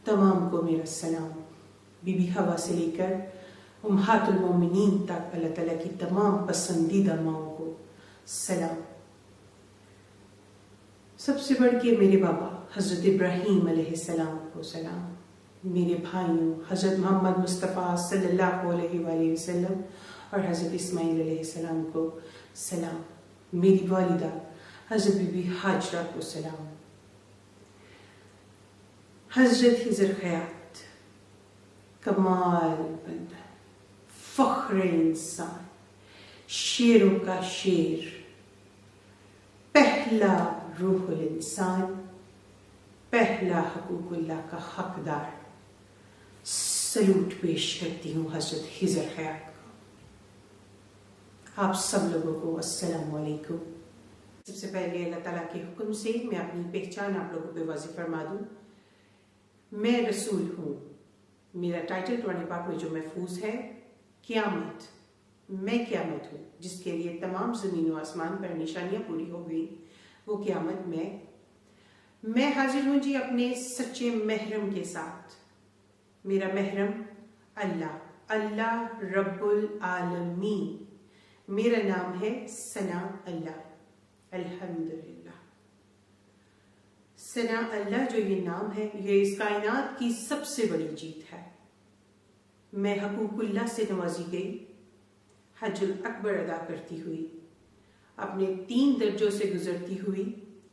तमाम को मेरा सलाम। बीबी हवा से लेकर उम्महातुल मोमिनीन तक अल्लाह ताला की तमाम पसंदीदा माओं को सलाम। सबसे बढ़ के मेरे बाबा हज़रत इब्राहीम अलैहिस्सलाम को सलाम। मेरे भाइयों हज़रत मोहम्मद मुस्तफ़ा सल्लल्लाहु अलैहि वसल्लम और हज़रत इस्माईल अलैहिस्सलाम को सलाम। मेरी वालिदा हज़रत बीबी हाजरा को सलाम। हज़रत हिजर खयात कमाल बंदा, फ़ख्र इंसान, शेरों का शेर, पहला रूहुल इंसान, पहला हकूकुल्लाह का हकदार, सलूट पेश करती हूँ हज़रत हिजर खयात को। आप सब लोगों को अस्सलाम वालेकुम। सबसे पहले अल्लाह ताला के हुक्म से मैं अपनी पहचान आप लोगों पे वाज़ेह फरमा दूँ। मैं रसूल हूँ। मेरा टाइटल कुरान पाक में जो महफूज है, क़यामत। मैं क़यामत हूँ जिसके लिए तमाम ज़मीन व आसमान पर निशानियाँ पूरी हो गई। वो क़यामत मैं हाजिर हूँ जी अपने सच्चे महरम के साथ। मेरा महरम अल्लाह रब्बुल आलमीन। मेरा नाम है सना अल्लाह। अल्हम्दुलिल्लाह। सना अल्लाह जो ये नाम है, ये इस कायनात की सबसे बड़ी जीत है। मैं हकूकुल्लाह से नवाजी गई, हज्जुल अकबर अदा करती हुई, अपने 3 दर्जों से गुजरती हुई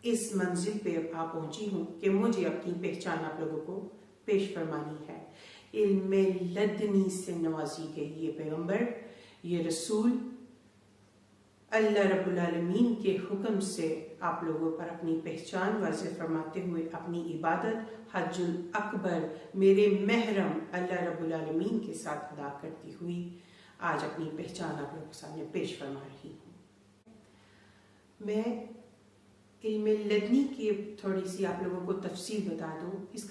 इस मंजिल पे आ पहुंची हूँ कि मुझे अपनी पहचान आप लोगों को पेश फरमानी है। इल्मे लदनी से नवाजी गई ये पैगंबर, ये रसूल, अल्लाह रब्बुल आलमीन के हुक्म से आप लोगों पर अपनी पहचान वाज़ेह फरमाते हुए अपनी इबादत हज्जुल अकबर मेरे महरम अल्लाह रब्बुल आलमीन के साथ अदा करती हुई आज अपनी पहचान आप लोगों के सामने पेश फरमा रही हूँ। मैं इल्मे लदनी की थोड़ी सी आप लोगों को तफसील बता दूँ।